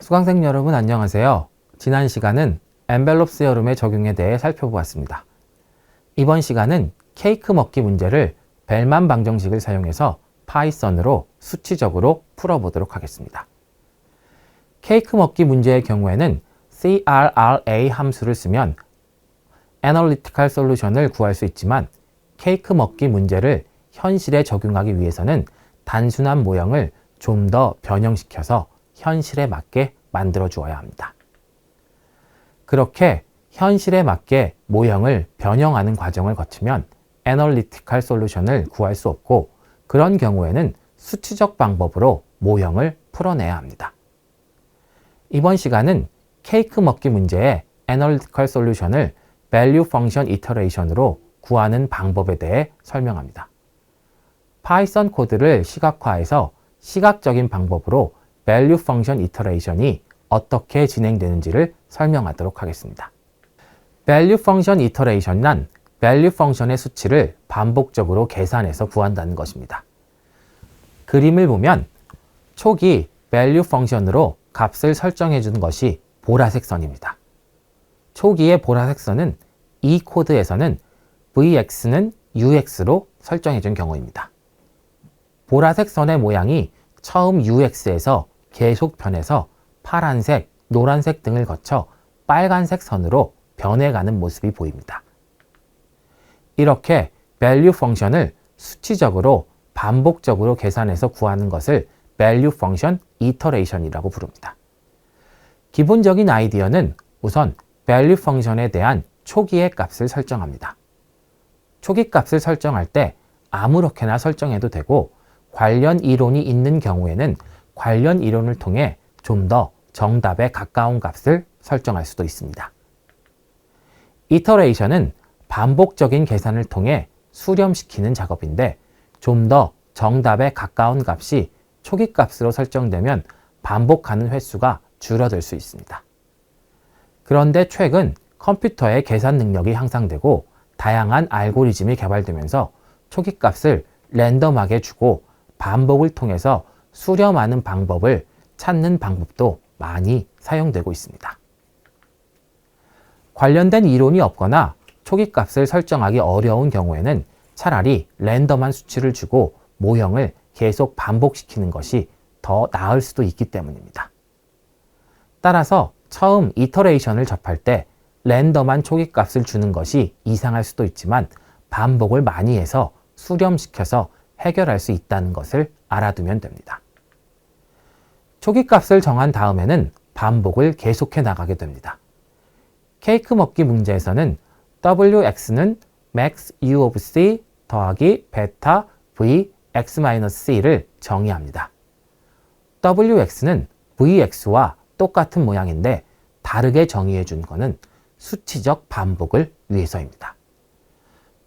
수강생 여러분 안녕하세요. 지난 시간은 엔벨롭 세어름의 적용에 대해 살펴보았습니다. 이번 시간은 케이크 먹기 문제를 벨만 방정식을 사용해서 파이썬으로 수치적으로 풀어보도록 하겠습니다. 케이크 먹기 문제의 경우에는 CRRA 함수를 쓰면 애널리티컬 솔루션을 구할 수 있지만 케이크 먹기 문제를 현실에 적용하기 위해서는 단순한 모형을 좀 더 변형시켜서 현실에 맞게 만들어 주어야 합니다. 그렇게 현실에 맞게 모형을 변형하는 과정을 거치면 애널리티컬 솔루션을 구할 수 없고 그런 경우에는 수치적 방법으로 모형을 풀어내야 합니다. 이번 시간은 케이크 먹기 문제의 애널리티컬 솔루션을 value function iteration으로 구하는 방법에 대해 설명합니다. 파이썬 코드를 시각화해서 시각적인 방법으로 value function iteration이 어떻게 진행되는지를 설명하도록 하겠습니다. value function iteration은 value function의 수치를 반복적으로 계산해서 구한다는 것입니다. 그림을 보면 초기 value function으로 값을 설정해 주는 것이 보라색 선입니다. 초기의 보라색 선은 이 코드에서는 vx는 ux로 설정해 준 경우입니다. 보라색 선의 모양이 처음 ux에서 계속 변해서 파란색, 노란색 등을 거쳐 빨간색 선으로 변해가는 모습이 보입니다. 이렇게 value function을 수치적으로 반복적으로 계산해서 구하는 것을 value function iteration이라고 부릅니다. 기본적인 아이디어는 우선 value function에 대한 초기의 값을 설정합니다. 초기 값을 설정할 때 아무렇게나 설정해도 되고 관련 이론이 있는 경우에는 관련 이론을 통해 좀 더 정답에 가까운 값을 설정할 수도 있습니다. 이터레이션은 반복적인 계산을 통해 수렴시키는 작업인데 좀 더 정답에 가까운 값이 초기 값으로 설정되면 반복하는 횟수가 줄어들 수 있습니다. 그런데 최근 컴퓨터의 계산 능력이 향상되고 다양한 알고리즘이 개발되면서 초기 값을 랜덤하게 주고 반복을 통해서 수렴하는 방법을 찾는 방법도 많이 사용되고 있습니다. 관련된 이론이 없거나 초기 값을 설정하기 어려운 경우에는 차라리 랜덤한 수치를 주고 모형을 계속 반복시키는 것이 더 나을 수도 있기 때문입니다. 따라서 처음 이터레이션을 접할 때 랜덤한 초기 값을 주는 것이 이상할 수도 있지만 반복을 많이 해서 수렴시켜서 해결할 수 있다는 것을 알아두면 됩니다. 초기 값을 정한 다음에는 반복을 계속해 나가게 됩니다. 케이크 먹기 문제에서는 wx는 max u of c 더하기 베타 v x-c를 정의합니다. wx는 vx와 똑같은 모양인데 다르게 정의해 준 것은 수치적 반복을 위해서입니다.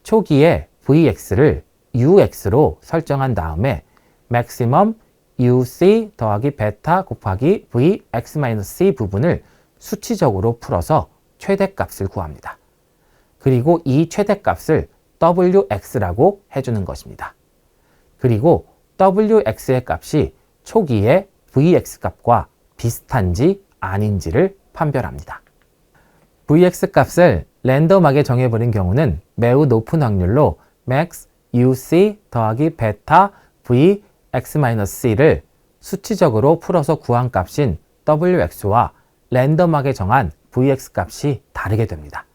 초기에 vx를 ux로 설정한 다음에 maximum uc 더하기 베타 곱하기 v x-c 부분을 수치적으로 풀어서 최대값을 구합니다. 그리고 이 최대값을 wx라고 해주는 것입니다. 그리고 wx의 값이 초기의 vx 값과 비슷한지 아닌지를 판별합니다. vx 값을 랜덤하게 정해버린 경우는 매우 높은 확률로 max uc 더하기 베타 v x-c를 수치적으로 풀어서 구한 값인 wx와 랜덤하게 정한 vx 값이 다르게 됩니다.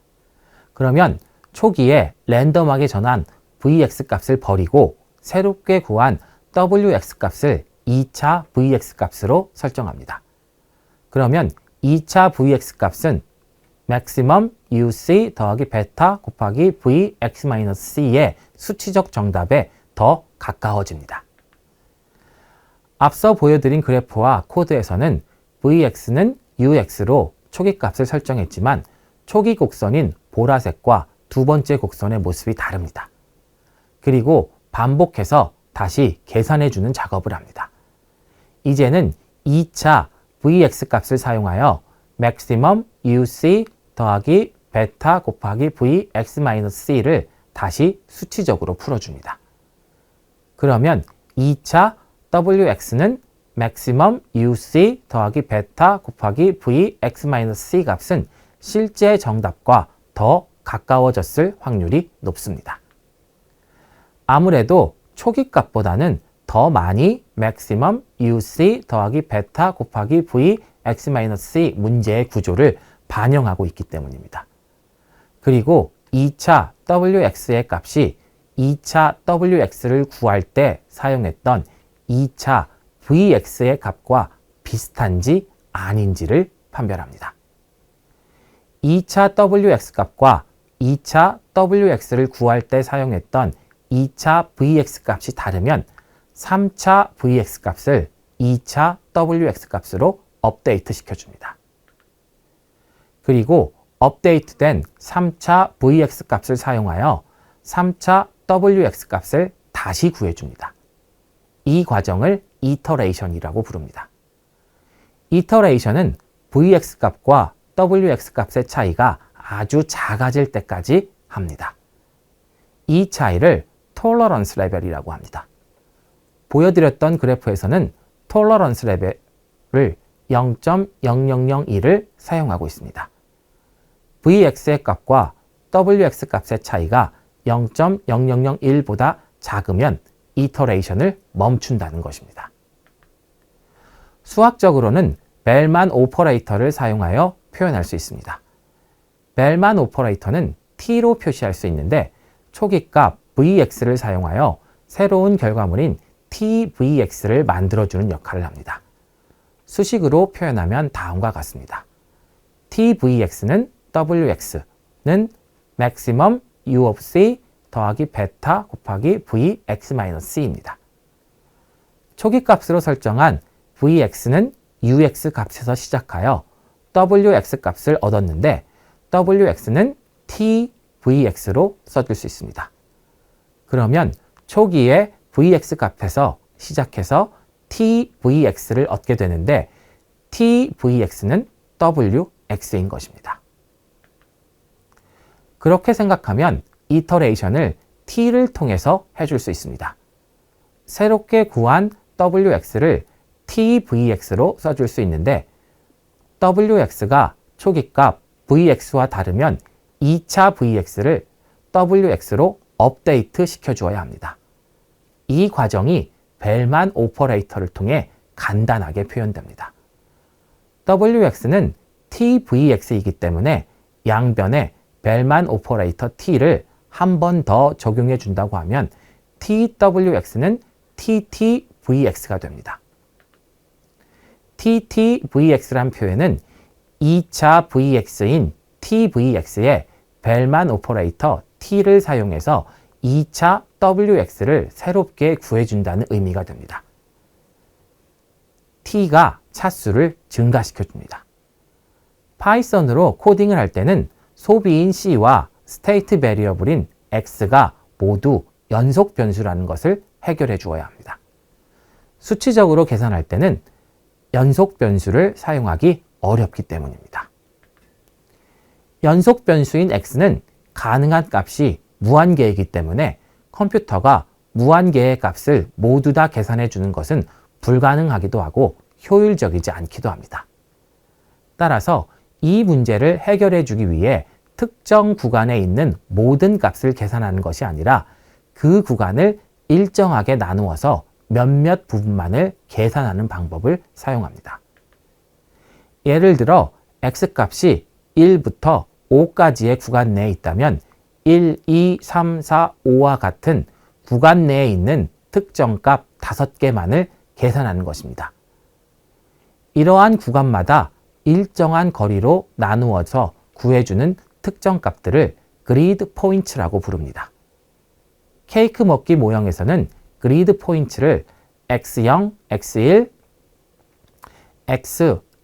그러면 초기에 랜덤하게 정한 vx 값을 버리고 새롭게 구한 wx 값을 2차 vx 값으로 설정합니다. 그러면 2차 vx 값은 maximum uc 더하기 베타 곱하기 v x-c의 수치적 정답에 더 가까워집니다. 앞서 보여드린 그래프와 코드에서는 vx는 ux로 초기 값을 설정했지만 초기 곡선인 보라색과 두 번째 곡선의 모습이 다릅니다. 그리고 반복해서 다시 계산해주는 작업을 합니다. 이제는 2차 vx 값을 사용하여 maximum uc 더하기 베타 곱하기 v x-c를 다시 수치적으로 풀어줍니다. 그러면 2차 wx는 maximum UC 더하기 베타 곱하기 V x-c 값은 실제 정답과 더 가까워졌을 확률이 높습니다. 아무래도 초기 값보다는 더 많이 maximum UC 더하기 베타 곱하기 V x-c 문제의 구조를 반영하고 있기 때문입니다. 그리고 2차 wx의 값이 2차 wx를 구할 때 사용했던 2차 vx의 값과 비슷한지 아닌지를 판별합니다. 2차 wx 값과 2차 wx를 구할 때 사용했던 2차 vx 값이 다르면 3차 vx 값을 2차 wx 값으로 업데이트 시켜줍니다. 그리고 업데이트된 3차 vx 값을 사용하여 3차 wx 값을 다시 구해줍니다. 이 과정을 이터레이션이라고 부릅니다. 이터레이션은 vx 값과 wx 값의 차이가 아주 작아질 때까지 합니다. 이 차이를 톨러런스 레벨이라고 합니다. 보여드렸던 그래프에서는 톨러런스 레벨을 0.0001을 사용하고 있습니다. vx의 값과 wx 값의 차이가 0.0001보다 작으면 이터레이션을 멈춘다는 것입니다. 수학적으로는 벨만 오퍼레이터를 사용하여 표현할 수 있습니다. 벨만 오퍼레이터는 t로 표시할 수 있는데 초기값 vx를 사용하여 새로운 결과물인 tvx를 만들어주는 역할을 합니다. 수식으로 표현하면 다음과 같습니다. tvx는 wx는 maximum u of c 더하기 베타 곱하기 v x-c입니다. 초기값으로 설정한 vx는 ux 값에서 시작하여 wx 값을 얻었는데 wx는 tvx로 써줄 수 있습니다. 그러면 초기에 vx 값에서 시작해서 tvx를 얻게 되는데 tvx는 wx인 것입니다. 그렇게 생각하면 이터레이션을 t를 통해서 해줄 수 있습니다. 새롭게 구한 wx를 tvx로 써줄 수 있는데 wx가 초기값 vx와 다르면 2차 vx를 wx로 업데이트 시켜주어야 합니다. 이 과정이 벨만 오퍼레이터를 통해 간단하게 표현됩니다. wx는 tvx이기 때문에 양변에 벨만 오퍼레이터 t를 한 번 더 적용해 준다고 하면 twx는 ttvx가 됩니다. ttvx란 표현은 2차 vx인 tvx에 벨만 오퍼레이터 t를 사용해서 2차 wx를 새롭게 구해준다는 의미가 됩니다. t가 차수를 증가시켜줍니다. 파이썬으로 코딩을 할 때는 소비인 c와 스테이트 베리어블인 x가 모두 연속 변수라는 것을 해결해 주어야 합니다. 수치적으로 계산할 때는 연속 변수를 사용하기 어렵기 때문입니다. 연속 변수인 x는 가능한 값이 무한개이기 때문에 컴퓨터가 무한개의 값을 모두 다 계산해 주는 것은 불가능하기도 하고 효율적이지 않기도 합니다. 따라서 이 문제를 해결해 주기 위해 특정 구간에 있는 모든 값을 계산하는 것이 아니라 그 구간을 일정하게 나누어서 몇몇 부분만을 계산하는 방법을 사용합니다. 예를 들어 x값이 1부터 5까지의 구간 내에 있다면 1, 2, 3, 4, 5와 같은 구간 내에 있는 특정 값 5개만을 계산하는 것입니다. 이러한 구간마다 일정한 거리로 나누어서 구해주는 특정 값들을 그리드 포인트라고 부릅니다. 케이크 먹기 모형에서는 그리드 포인트를 x0, x1,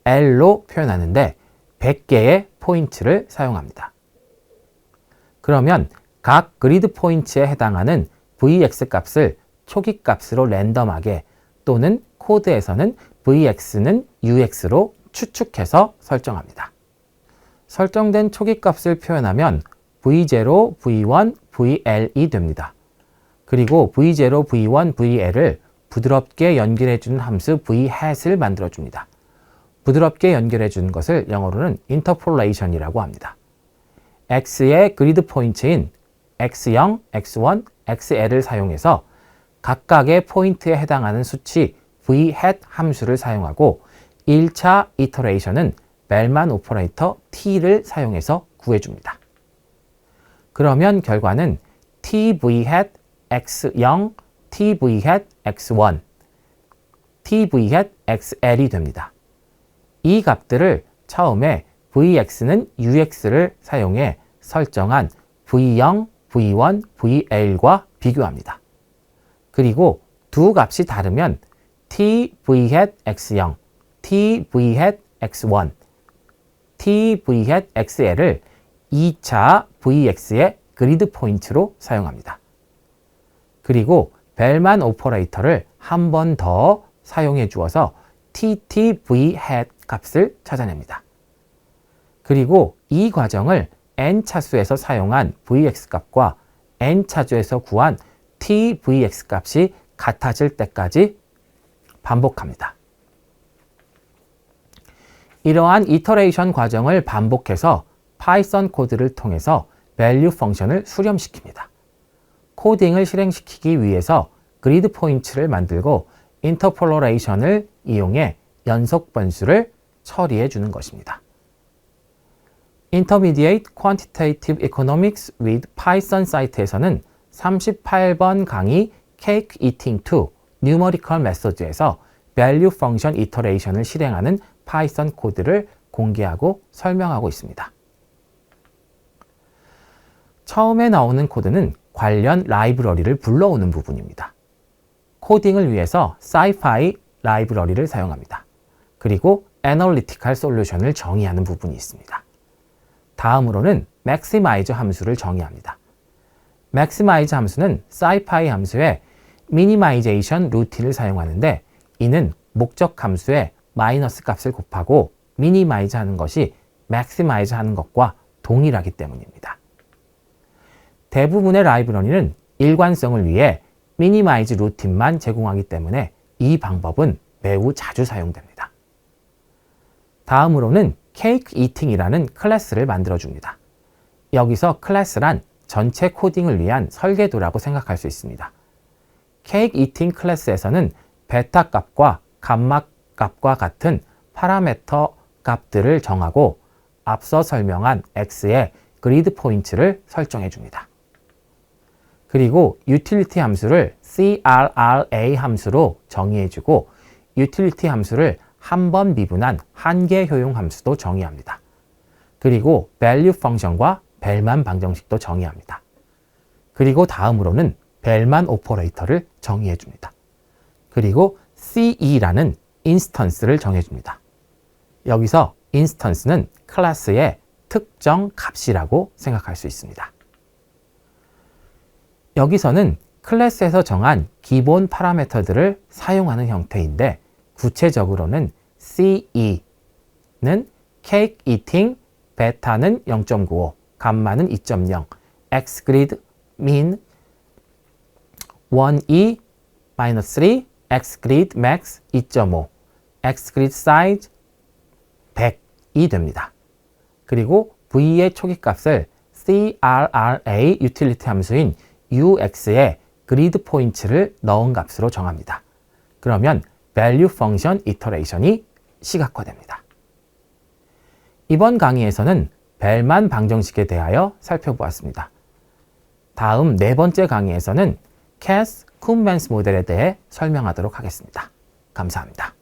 xl로 표현하는데 100개의 포인트를 사용합니다. 그러면 각 그리드 포인트에 해당하는 vx 값을 초기 값으로 랜덤하게 또는 코드에서는 vx는 ux로 추측해서 설정합니다. 설정된 초기 값을 표현하면 v0, v1, vl이 됩니다. 그리고 v0, v1, vl을 부드럽게 연결해주는 함수 v-hat을 만들어줍니다. 부드럽게 연결해주는 것을 영어로는 interpolation이라고 합니다. x의 그리드 포인트인 x0, x1, xl을 사용해서 각각의 포인트에 해당하는 수치 v-hat 함수를 사용하고 1차 이터레이션은 벨만 오퍼레이터 t를 사용해서 구해줍니다. 그러면 결과는 tv-hat x0, tv-hat x1, tv-hat xl이 됩니다. 이 값들을 처음에 vx는 ux를 사용해 설정한 v0, v1, vl과 비교합니다. 그리고 두 값이 다르면 tv-hat x0, tv-hat x1, tv-hat xl을 2차 vx의 그리드 포인트로 사용합니다. 그리고 벨만 오퍼레이터를 한 번 더 사용해 주어서 ttv-hat 값을 찾아냅니다. 그리고 이 과정을 n차수에서 사용한 vx 값과 n차수에서 구한 tvx 값이 같아질 때까지 반복합니다. 이러한 이터레이션 과정을 반복해서 파이썬 코드를 통해서 value 펑션을 수렴시킵니다. 코딩을 실행시키기 위해서 그리드 포인트를 만들고 인터폴러레이션을 이용해 연속 변수를 처리해 주는 것입니다. Intermediate Quantitative Economics with Python 사이트에서는 38번 강의 Cake Eating 2 Numerical Methods에서 value function iteration을 실행하는 파이썬 코드를 공개하고 설명하고 있습니다. 처음에 나오는 코드는 관련 라이브러리를 불러오는 부분입니다. 코딩을 위해서 scipy 라이브러리를 사용합니다. 그리고 애널리티컬 솔루션을 정의하는 부분이 있습니다. 다음으로는 maximize 함수를 정의합니다. maximize 함수는 scipy 함수의 minimization 루틴을 사용하는데 이는 목적 함수의 마이너스 값을 곱하고 minimize 하는 것이 maximize 하는 것과 동일하기 때문입니다. 대부분의 라이브러리는 일관성을 위해 minimize 루틴만 제공하기 때문에 이 방법은 매우 자주 사용됩니다. 다음으로는 Cake Eating이라는 클래스를 만들어줍니다. 여기서 클래스란 전체 코딩을 위한 설계도라고 생각할 수 있습니다. Cake Eating 클래스에서는 베타 값과 감마 값과 같은 파라메터 값들을 정하고 앞서 설명한 x의 그리드 포인트를 설정해 줍니다. 그리고 유틸리티 함수를 CRRA 함수로 정의해주고 유틸리티 함수를 한 번 미분한 한계 효용 함수도 정의합니다. 그리고 value 펑션과 벨만 방정식도 정의합니다. 그리고 다음으로는 벨만 오퍼레이터를 정의해줍니다. 그리고 CE라는 인스턴스를 정해줍니다. 여기서 인스턴스는 클래스의 특정 값이라고 생각할 수 있습니다. 여기서는 클래스에서 정한 기본 파라미터들을 사용하는 형태인데 구체적으로는 CE는 Cake Eating, 베타는 0.95, 감마는 2.0, Xgrid min 1E -3, Xgrid max 2.5, Xgrid size 100이 됩니다. 그리고 V의 초기값을 CRRA 유틸리티 함수인 UX에 그리드 포인트를 넣은 값으로 정합니다. 그러면 value function iteration이 시각화됩니다. 이번 강의에서는 벨만 방정식에 대하여 살펴보았습니다. 다음 네 번째 강의에서는 Cass-Coumans 모델에 대해 설명하도록 하겠습니다. 감사합니다.